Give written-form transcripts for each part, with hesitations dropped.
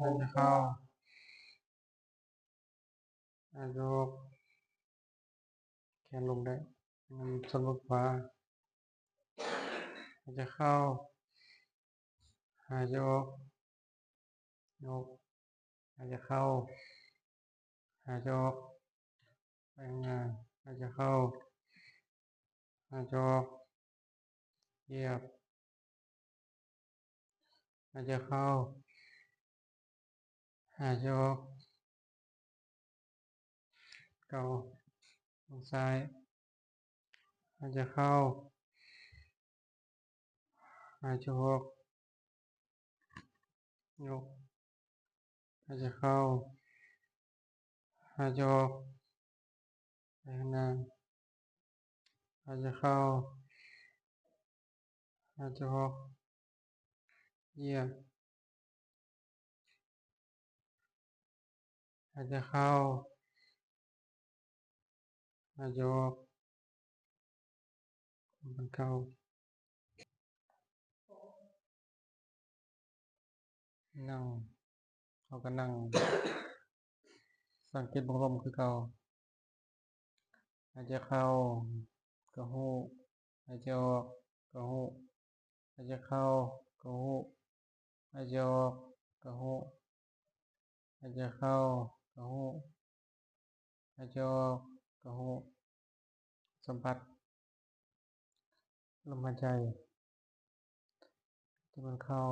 หายใจเข้าหายใจออกแขนลงได้ส่วนบนขวาหายใจเข้าหายใจออกยกหายใจเข้าหายใจออกไปข้างหน้าหายใจเข้าหายใจออกเหยียบหายใจเข้าหายใจออกเกาลงซ้ายหายใจเข้าหายใจออกยกหายใจเข้าหายใจออกไปข้างหน้าหายใจเข้าหายใจออกเหยียบหายใจเข้าหายใจออกมันเก่านั่งเขาก็นั่งสังเกตลมคือเก่าหายใจเข้าก็หูหายใจออกก็หูหายใจเข้าก็หูหายใจออกก็หูหายใจเข้าก็หูหายใจออกก็หูสัมผัสลมหายใจที่มันเข้า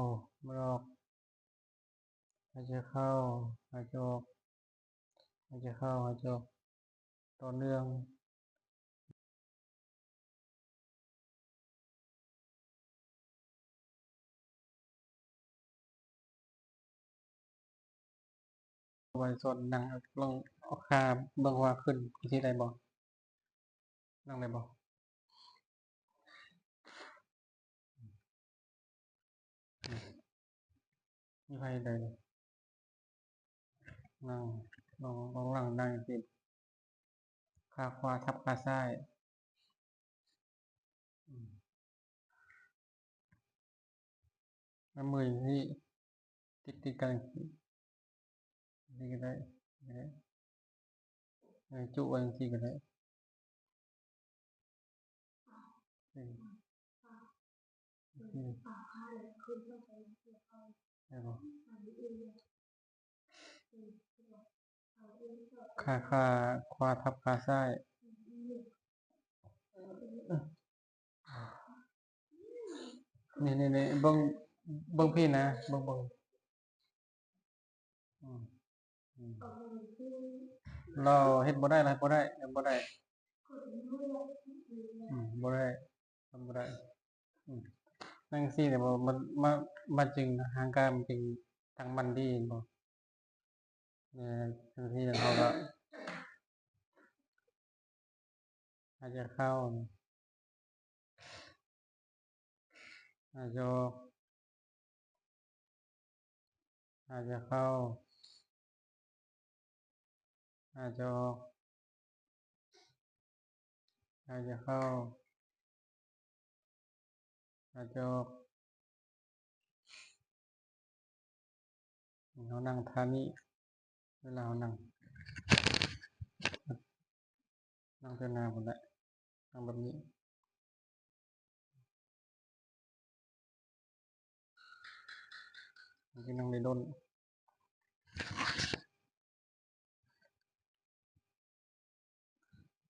มันออกหายใจเข้าหายใจออกหายใจเข้าหายใจออกต่อเนื่องไว้ส่วนนั่งลองเอาขาเบื้องว่าขึ้นที่ใดบอกนั่งได้บอกนี่ใครใดนั่งลองหลังนั่งติดขาขวาทับขาซ้ายแล้วมือที่ติดกันนี่ก็ได้จุไว้ที่ก็ได้ได้บอกขาขวาทับขาซ้ายนี่เบิ้งพี่นะเบิ้งเราเฮ็ดบ่ได้บ่ได้บ่ได้บ่ได้ทำบ่ได้นั่งซี่เนี่ยบ่มันจึงห่างกายมันจึงทางมันดีบ่เนี่ยทังที่เขาก็หายใจเข้าหายใจออกหายใจเข้าหายใจออกหายใจเข้าหายใจออกเรานั่งท่านี้เวลาเรานั่งเดินหน้าหมดแล้วนั่งแบบนี้ที่นั่งในด้น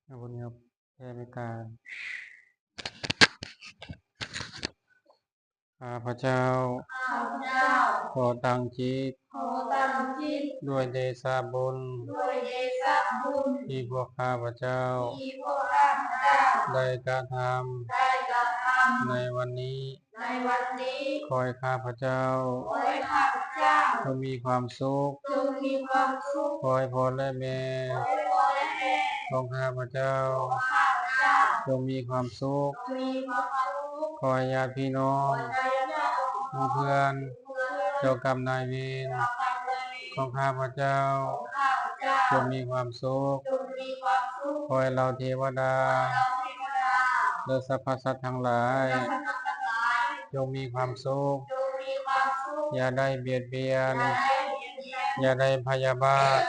เอาคนนี้ครับแผ่เมตตาข้าพเจ้าขอตั้งจิตด้วยเดชะบุญที่พวกข้าพเจ้าได้กระทำในวันนี้ขอให้ข้าพเจ้าจงมีความสุขขอให้พ่อและแม่ของข้าพเจ้าจงมีความสุขขอให้ญาติพี่น้องเพื่อนเจ้ากรรมนายเวรของข้าพเจ้าจงมีความสุขขอให้เราเทวดาและสรรพสัตว์ทั้งหลายจงมีความสุขอย่าได้เบียดเบียน อย่าได้พยาบาท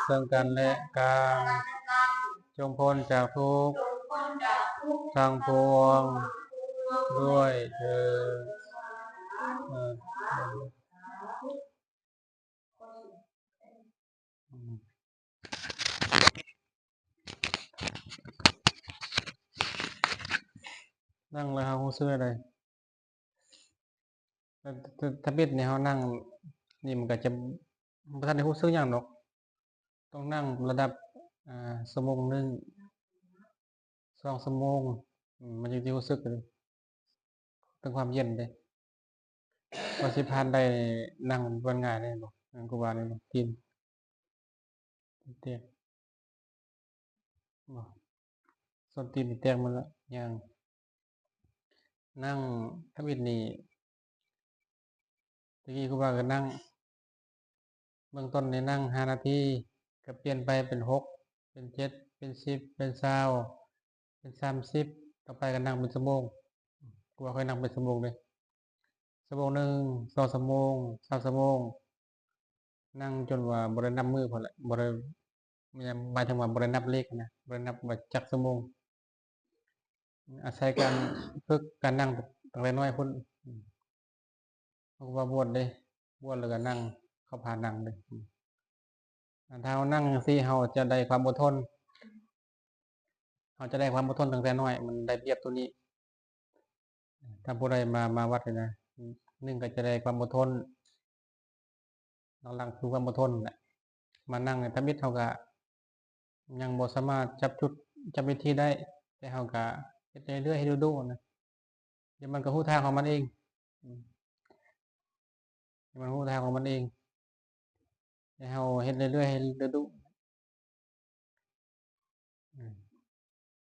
ซึ่งกันและกันจงพ้นจากทุกข์ทั้งปวงด้วยเถิดนั่งแล้วเขาซื้ออะไรถ้าบิดเนี่ยเขานั่งนี่มันก็จะประธานในหู้ซื้ออย่างหรอกต้องนั่งระดับชั่วโมงหนึ่ง2 ชั่วโมงมันจะรู้สึกเลยเป็นความเย็นเลยว่าสิพานได้นั่งบนง่ายเลยบอกนั่งกูบาเลยบอกตีนเตียงบอกส้นตีนเตียงมันละอย่างนั่งถ้าบิดนี่ตะกี้กูบาก็นั่งเบื้องต้นในนั่ง5 นาทีก็เปลี่ยนไปเป็น6เป็น7เป็น10เป็น20เป็น30ต่อไปก็นั่งเป็นชั่วโมงกูว่าค่อยนั่งเป็นชั่วโมงเลยชั่วโมงหนึ่ง2 ชั่วโมง3 ชั่วโมงนั่งจนว่าบริณนับมือพอละบริหมายถึงว่าบริณนับเลขนะบริณนับว่าจักชั่วโมงอาศัยการฝึกการนั่งตั้งแต่น้อยพุ่นกูว่าบวชเลยบวชแล้วก็นั่งเข้าพานั่งเลยถ้าเรานั่งสิเราจะได้ความอดทนเราจะได้ความอดทนตั้งแต่น้อยมันได้เปรียบตัวนี้ถ้าผู้ใดมาวัดเลยนะ1ก็จะได้ความอดทนหลังๆคือความอดทนแหละมานั่งถ้ามิดเขาก็ยังบ่สามารถจับจุดจับวิธีได้แต่เขาก็เฮ็ดเรื่อยๆให้ดูๆนะเดี๋ยวมันก็ฮู้ทางของมันเองเดี๋ยวมันฮู้ทางของมันเองให้เฮาเฮ็ดเรื่อยๆให้ดูๆ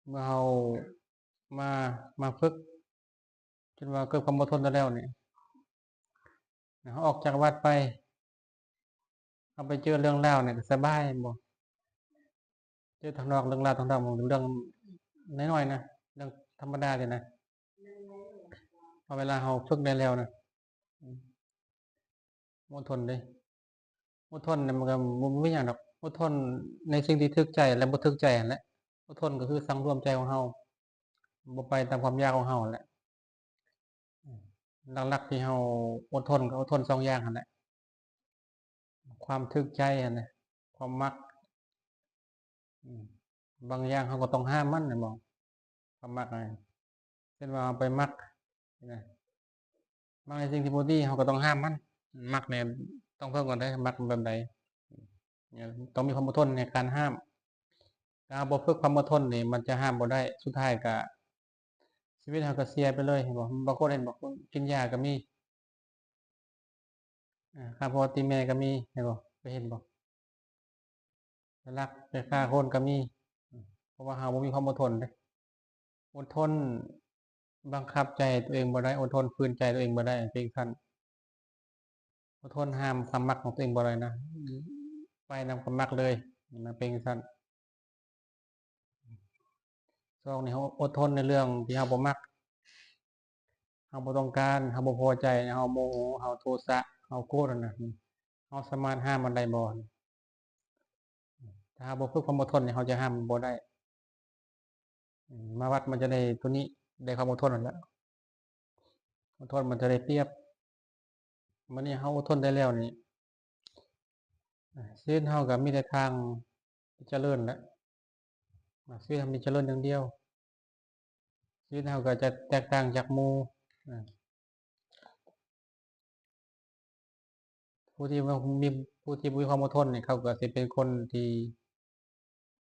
เมื่อเฮามาฝึกจนว่าเกิดความอดทนได้แล้วนี่เฮาออกจากวัดไปเฮาไปเจอเรื่องราวเนี่ยก็สบายบ่เจอทางนอกเรื่องราวทางนอกเรื่องน้อยๆนะเรื่องธรรมดาเลยนะพอเวลาเฮาฝึกได้แล้วนะอดทนเด้อดทนเนี่ยมันก็บ่มีหยังดอกอดทนในสิ่งที่ถูกใจและบ่ถูกใจนั่นแหละอดทนก็คือสังรวมใจของเฮาบ่ไปตามความอยากของเฮานั่นแหละหลักๆที่เฮาอดทนก็อดทน2อย่างนั่นแหละความถูกใจนั่นน่ะความมักบางอย่างเฮาก็ต้องห้ามมันน่ะบ่ความมักนั่นเช่นว่าเอาไปมักนะมักในสิ่งที่บ่ดีเฮาก็ต้องห้ามมันมักเนี่ยต้องเพิ่มก่อนเด้อมักแบบใดต้องมีความอดทนในการห้ามถ้าบ่ฝึกความอดทนนี่มันจะห้ามบ่ได้สุดท้ายก็ชีวิตเฮาก็เสียไปเลยเห็นบ่บางคนเห็นบ่กินยาก็มีฆ่าพ่อตีแม่ก็มีเห็นบ่เคยเห็นบ่ไปลักไปฆ่าคนก็มีเพราะว่าเฮาบ่มีความอดทนเด้อดทนบังคับใจตัวเองบ่ได้อดทนฝืนใจตัวเองบ่ได้เป็นขั้นอดทนห้ามความมักของตัวเองบ่ได้นะไปนำความมักเลยมันเป็นซั่น2นี่เฮาอดทนในเรื่องที่เฮาบ่มักเฮาบ่ต้องการเฮาบ่พอใจเฮาโมโหเฮาโทสะเฮาโกรธนั่นน่ะเฮาสามารถห้ามมันได้บ่ถ้าบ่ฝึกความอดทนนี่เฮาจะห้ามมันบ่ได้มาวัดมันจะได้ตัวนี้ได้ความอดทนนั่นแหละอดทนมันจะได้เปรียบมื้อนี้เฮาอดทนได้แล้วนี่ชีวิตเฮาก็มีแต่ทางเจริญแหละชีวิตเฮามีเจริญอย่างเดียวชีวิตเฮาก็จะแตกต่างจากหมู่ผู้ที่มีผู้ที่มีความอดทนนี่เขาก็สิเป็นคนที่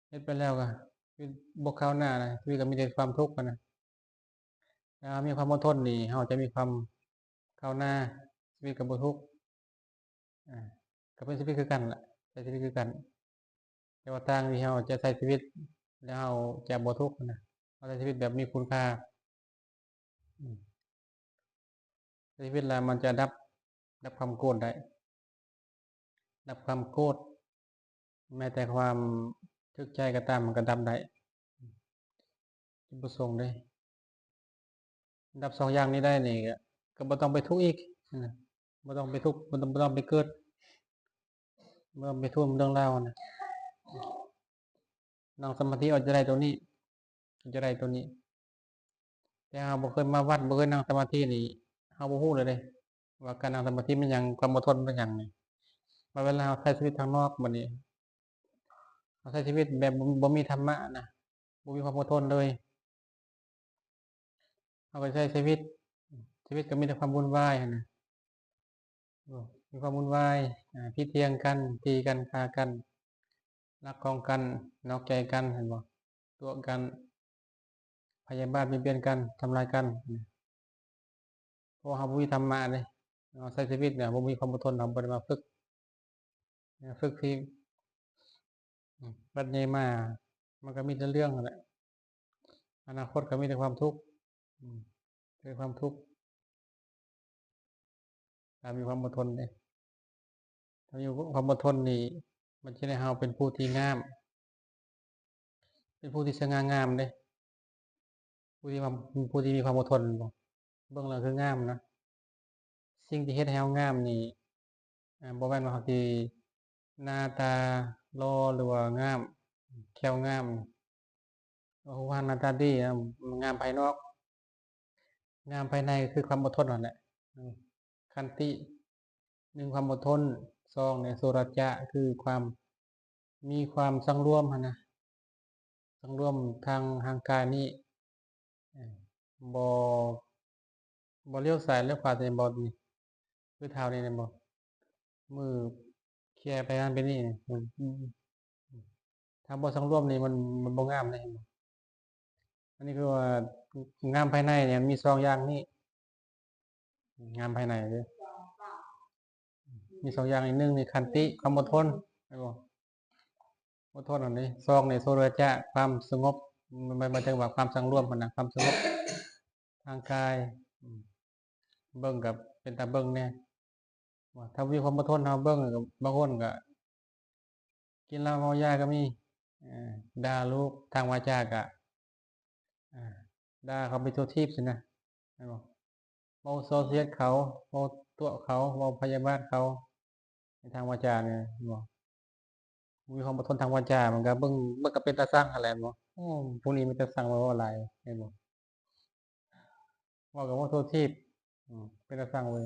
เฮ็ดไปแล้วก็ชีวิตบ่ก้าวหน้านะชีวิตก็มีแต่ความทุกข์อะนะถ้ามีความอดทนนี่เฮาจะมีความก้าวหน้าชีวิตก็บ่ทุกข์ก็เป็นชีวิตคือกันล่ะใช้ชีวิตคือกันแต่ว่าต่างที่เฮาจะใช้ชีวิตแล้วเฮาจะบ่ทุกข์นะเฮาใช้ชีวิตแบบมีคุณค่าใช้ชีวิตแล้วมันจะดับความโกรธได้ดับความโกรธแม้แต่ความทุกข์ใจก็ตามมันก็ดับได้จุดประสงค์เด้ดับ2อย่างนี้ได้นี่ก็บ่ต้องไปทุกข์อีกบ่ต้องไปทุกข์บ่ต้องไปเกิด เมื่อไปทุ่มเรื่องเล่านะนั่งสมาธิอาจจะได้ตัวนี้จะได้ตัวนี้ แต่เราบ่เคยมาวัดบ่เคยนั่งสมาธินี่เราบ่ฮู้เลยว่าการนั่งสมาธิมันหยังความอดทนเป็นหยังนี่ว่าเวลาเราใช้ชีวิตทางนอกบัดนี้เราใช้ชีวิตแบบบ่มีธรรมะนะบ่มีความอดทนเลยเราก็ใช้ชีวิตก็มีแต่ความวุ่นวายหั่นน่ะมีความวุ่นวายพิดเถียงกันตีกันฆ่ากันรักของกันนอกใจกันเห็นบ่ตัวกันพยาบาทเบียดเบียนกันทำลายกันเพราะเราบ่มีธรรมะเลยเราใช้ชีวิตเนี่ยบ่มีความอดทนเราบ่ได้มาฝึกที่บัดใหญ่มามันก็มีแต่เรื่องนั่นแหละอนาคตก็มีแต่ความทุกข์คือความทุกข์การมีความอดทนเด้ถ้ามีความอดทนนี่มันสิได้เฮาเป็นผู้ที่งามเป็นผู้ที่สง่างามเด้ผู้ที่มีความอดทนบ่เบิ่งแล้วคืองามนะสิ่งที่เฮ็ดให้เฮางามนี่บ่แม่นว่าเฮาสิหน้าตาหล่อหรือว่างามแข็งงามรูปร่างหน้าตาดีงามภายนอกงามภายในคือความอดทนนั่นแหละขันติ1ความอดทน2เนี่ยโสรัจจะคือความมีความสังรวมหั่นนะสังรวมทางกายนี้บ่บ่เลี้ยวซ้ายเลี้ยวขวาแต่บ่นี่คือเท้านี่แม่นบ่มือแค่ไปนั่นไปนี่ถ้าบ่สังรวมนี่มันบ่งามเลยเห็นบ่อันนี้คือว่างามภายในเนี่ยมันมี2อย่างนี้งามภายในเด้อมี2อย่างอีก1นี่ขันติความอดทนแม่นบ่อดทนอันนี้2นี่โสรัจจะความสงบมันหมายถึงว่าความสังรวมหั่นน่ะความสงบทางกายเบิ่งก็เป็นตาเบิ่งแน่ว่าถ้ามีความอดทนเฮาเบิ่งก็บางคนก็กินเหล้าเมายาก็มีด่าลูกทางวาจาก็ด่าเขาไปทั่วทีปสินะแม่นบ่เว้าส่อเสียดเขาเว้าตัวเขาเว้าพยาบาทเขาในทางวาจาเนี่ยแม่นบ่มีความอดทนทางวาจามันก็เบิ่งก็เป็นตาซังนั่นแหละแม่นบ่ผู้นี้มีแต่สั่งเว้าหลายแม่นบ่เว้าก็เว้าทั่วทีปเป็นตาซังเว้ย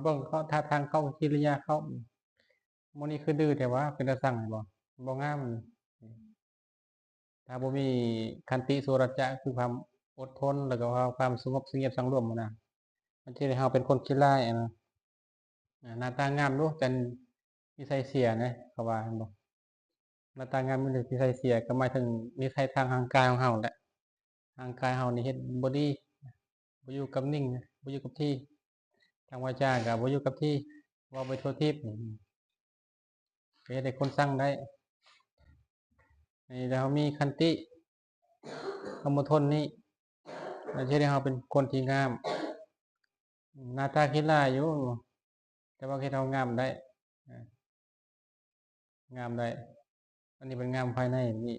เบิ่งเขาท่าทางเขากิริยาเขามื้อนี้คือดื้อแท้วะเป็นตาซังแม่นบ่บ่งามถ้าบ่มีขันติโสรัจจะคือความอดทนแล้วก็ความสงบเสงี่ยมสังรวมหั้นนะมันสิให้เฮาเป็นคนขี้ร้ายนะหน้าตางามอยู่แต่นิสัยเสียนะเขาว่าแม่นบ่หน้าตางามมีแต่นิสัยเสียก็หมายถึงนิสัยทางร่างกายของเฮาแหละร่างกายเฮานี่เฮ็ดบ่ดีบ่อยู่กับนิ่งบ่อยู่กับที่ทางวาจาก็บ่อยู่กับที่เว้าไปทั่วทีปก็เฮ็ดให้คนชังได้ให้เรามีขันติความอดทนนี้มันสิเฮ็ดให้เฮาเป็นคนที่งามหน้าตาขี้ร้ายอยู่แต่ว่าเฮ็ดให้เฮางามได้งามได้อันนี้เป็นงามภายในนี่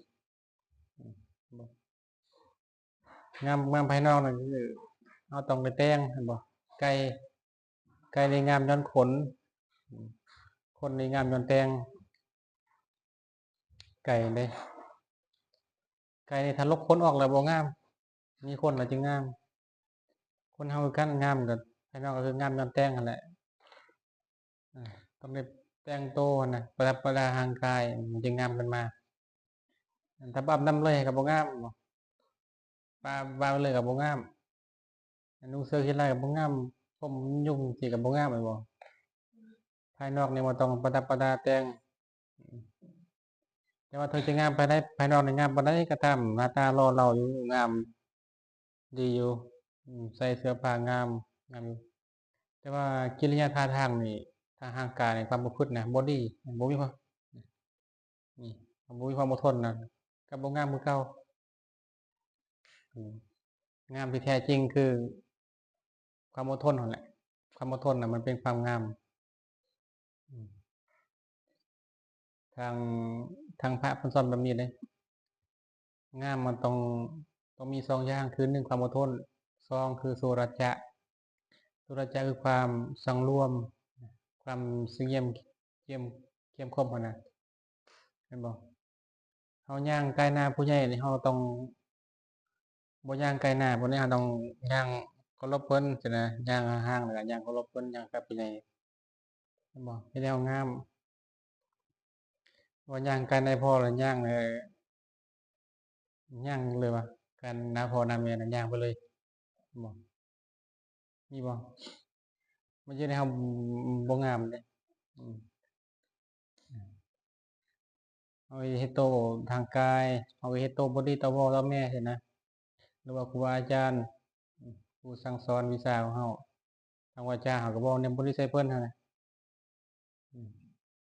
งามภายนอกนั่นคือเฮาต้องไปแต่งเห็นบ่ไก่นี่งามย้อนขนคนนี่งามย้อนแต่งไก่เด้ไก่นี่ถ้าลกขนออกแล้วบ่งามมีขนแล้วจึงงามคนเฮาคือกันงามก็ภายนอกก็คืองามย้อนแต่งนั่นแหละต้องได้แต่งตัวน่ะประดับประดาร่างกายมันจึงงามขึ้นมาถ้าอาบน้ำเลยก็บ่งามบ่ปาเลยก็บ่งามนุ่งเสื้อขี้ร้ายก็บ่งามผมยุ่งสิก็บ่งามแม่นบ่ภายนอกนี่บ่ต้องประดับประดาแต่งแต่ว่าถึงจะงามภายในภายนอกนี่งามปานใดก็ตามหน้าตาหล่อเหลาอยู่งามดีอยู่ใส่เสื้อผ้างามอยู่แต่ว่ากิริยาท่าทางนี่ทางร่างกายนี่ความประพฤติน่ะบ่ดีบ่มีความนี่บ่มีความอดทนน่ะก็บ่งามคือเก่างามที่แท้จริงคือความอดทนนั่นแหละความอดทนน่ะมันเป็นความงามทางพระเพิ่นสอนแบบนี้เด้งามมันต้องมี2อย่างคือ1ความอดทน2คือโสรัจจะโสรัจจะคือความสังรวมความเสงี่ยม เข้มข้นพอนะเห็นบ่เฮาย่างไกลหน้าผู้ใหญ่นี่เฮาต้องบ่ย่างไกลหน้าพวกนี้เฮาต้องย่างเคารพเพิ่นจังนะย่างห่างๆแล้วก็ย่างเคารพเพิ่นย่างกับผู้ใหญ่เห็นบ่เฮ็ดให้เฮางามว่าย่างไกลนายพ่อแล้วย่างย่างเลยว่าการนาพ่อนาแม่น่ะย่างไปเลยเห็นบ่มีบ่มันจะได้เฮาบ่งามเด้อืมเอาไปเฮ็ดโตทางกายเอาไปเฮ็ดโตบ่ดีต่อพ่อต่อแม่ซี้นะหรือว่าครูบาอาจารย์ผู้สั่งสอนวิชาของเฮาทางวาจาเฮาก็เว้าแนวบ่ดีใส่เพิ่นนั่นน่ะ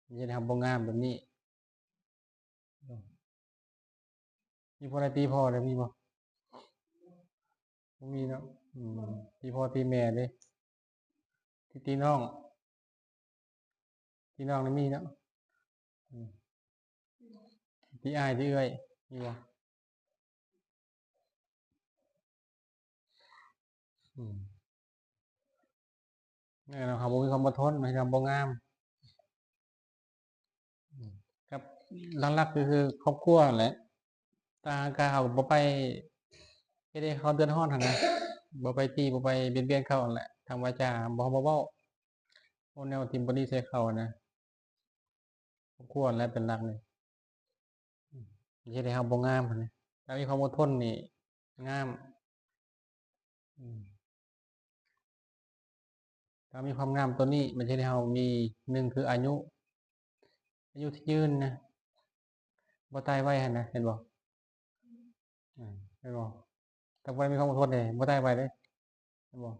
มันจะได้เฮาบ่งามแบบนี้มีผู้ใดตีพ่อได้มีบ่บ่มีเนาะตีพ่อตีแม่เด้ที่ตีน้องตีน้องนี่มีเนาะตีอ้ายตีเอื้อยมีบ่แม่นเฮาบ่มีความอดทนมันก็บ่งามครับหลักๆก็คือครอบครัวนั่นแหละต่างก็เฮาบ่ไปเฮ็ดให้เขาเดือดร้อนหั่นนะบ่ไปตีบ่ไปเบียดเบียนเขานั่นแหละทางวาจาบ่เว้าแนวที่บ่ดีใส่เขานะครอบครัวนั่นแหละเป็นหลักเลยเฮ็ดให้เฮาบ่งามหั่นนะถ้ามีความอดทนนี่งามถ้ามีความงามตัวนี้มันจะเฮ็ดให้เฮามี1คืออายุที่ยืนนะบ่ตายไวหั่นนะเห็นบ่เห็นบ่ถ้าบ่มีความอดทนนี่บ่ตายไวเด้เห็นบ่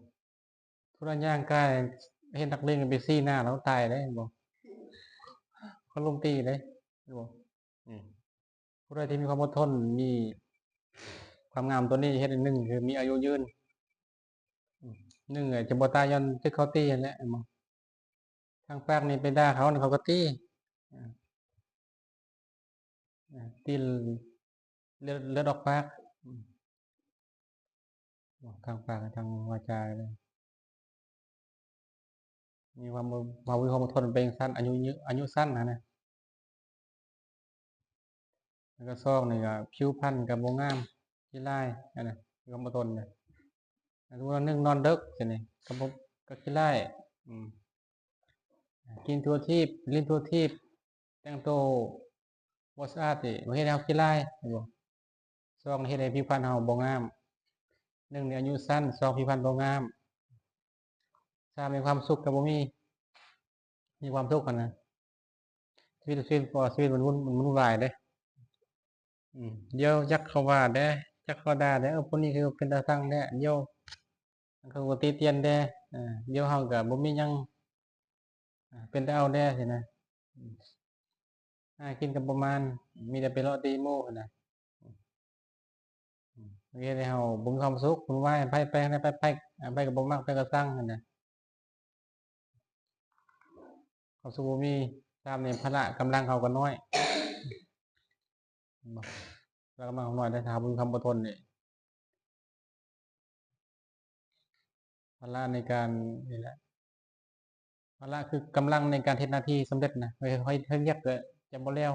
ทุรย่างกายเห็นนักเลงไปซี้หน้าแล้วตายเด้เห็นบ่เขาลุมตีเด้เห็นบ่ผู้ใดที่มีความอดทนมีความงามตัวนี้เฮ็ดให้1คือมีอายุยืนจะบ่ตายย้อนที่เขาตีนั่นแหละเห็นบ่ทางปากนี่ไปด่าเขานี่เขาก็ตีตีเลือดออกปากทางปากทางวาจาเลยมีความมีความอดทนเป็นสั้นอายุสั้นนะแล้วก็2นี่ก็ผิวพรรณก็บ่งามขี้ร้ายนั่นน่ะมีความอดทนน่ะสมมุติว่า1นอนดึกจังนี้ก็ขี้ร้ายกินทั่วทีปลิ้นทั่วทีปแต่งตัวบ่สะอาดนี่มันเฮ็ดให้เฮาขี้ร้ายเห็นบ่2เฮ็ดให้ผิวพรรณเฮาบ่งาม1นี่อายุสั้น2ผิวพรรณบ่งาม3มีความสุขก็บ่มีความทุกข์หั่นนะชีวิตมันวุ่นวายเด้เดี๋ยวจักเขาว่าแด้จักเขาด่าแด้พวกนี้คือเป็นตาสั่งแท้เดี๋ยวเขาก็ติเตียนแด้เดี๋ยวเฮาก็บ่มีหยังเป็นแต่เอาแด้ซี้นะหากินก็ประมาณมีแต่ไปเลาะตีหมู่หั่นน่ะเฮ็ดให้เฮาบ่มีความสุขวุ่นวายไผไปไปไปก็บ่มักไปก็สั่งหั่นน่ะความสุขบ่มี3นี่ภาระกำลังเขาก็น้อยบ่แล้วกำลังเขาน้อยแต่ถ้าบ่มีความอดทนนี่ภาระในการนี่แหละภาระคือกำลังในการเฮ็ดหน้าที่สำเร็จนะค่อยๆเรียกก็จะบ่แล้ว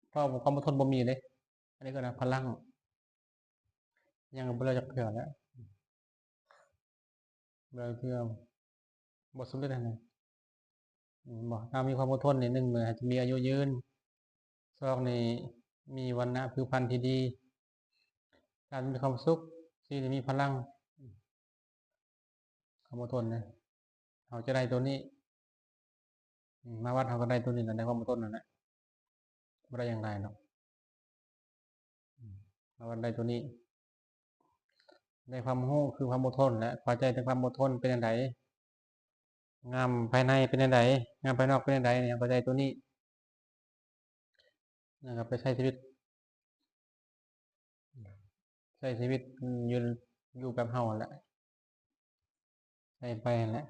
เพราะความอดทนบ่มีเด้อันนี้ก็นะพลังยังบ่แล้วจักเทื่อแล้วบ่เทื่อบ่สำเร็จหั่นน่ะบ่ถ้ามีความอดทนนี่1มื้ออาจจะมีอายุยืน2นี่มีวรรณะผิวพรรณที่ดี3มีความสุข4นี่มีพลังความอดทนนะเฮาจะได้ตัวนี้มาวัดเฮาก็ได้ตัวนี้แหละได้ความอดทนนั่นแหละบ่ได้อย่างไรหรอกมาวัดได้ตัวนี้ได้ความรู้คือความอดทนและเข้าใจถึงความอดทนเป็นจั่งใดงามภายในเป็นจั่งใดงามภายนอกเป็นจั่งใดเนี่ยเข้าใจตัวนี้นะครับไปใช้ชีวิตอยู่แบบเฮานั่นแหละใช้ไปนั่นแหละ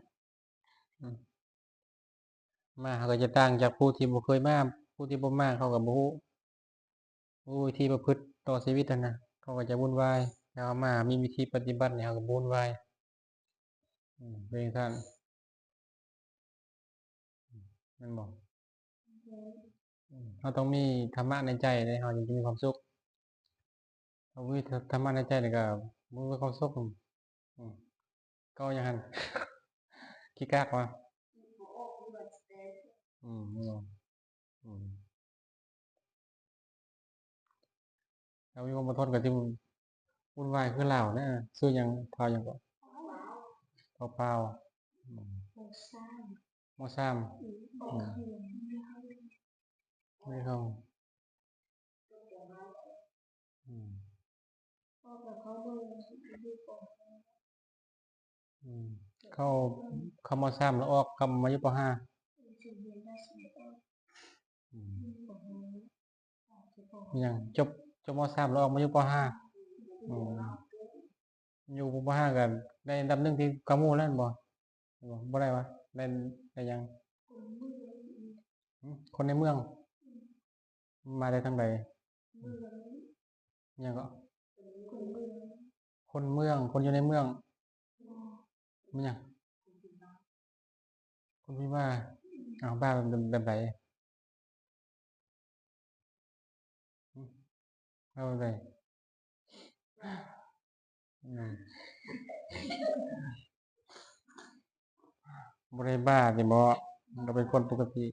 มาเขาก็จะต่างจากผู้ที่บ่เคยมาผู้ที่บ่มาเขาก็บ่รู้วิธีประพฤติต่อชีวิตนั่นน่ะเขาก็จะวุ่นวายแต่ว่ามามีวิธีปฏิบัตินี่เขาก็บ่วุ่นวายเป็นจั่งซั้นแม่นบ่ เราต้องมีธรรมะในใจเลยเราจึงจะมีความสุขเรามีธรรมะในใจเลยก็มันมีความสุขก็อย่างนั้นขี้กากวะไม่ลองเรามีความอดทนกับที่วุ่นวายคือเหล่านะซื้อยังเท่ายังก็เปล่าโมซ้ำไม่เข้าเข้าเข้าโมซ้ำแล้วออกคำมายุปห้าอย่างจบม.3แล้วออกมาอยู่ป.5อยู่ป.5กันได้อันดับหนึ่งที่กามูแล้วบ่บ่ได้วะได้ยังคนในเมืองมาได้ทางใดยังก็คนเมืองคนอยู่ในเมืองมันยังคนพี่ว่าบ้านแบบไหนเอาแบบไหนบ่ได้บ้าสิบ่เราเป็นคนปกติ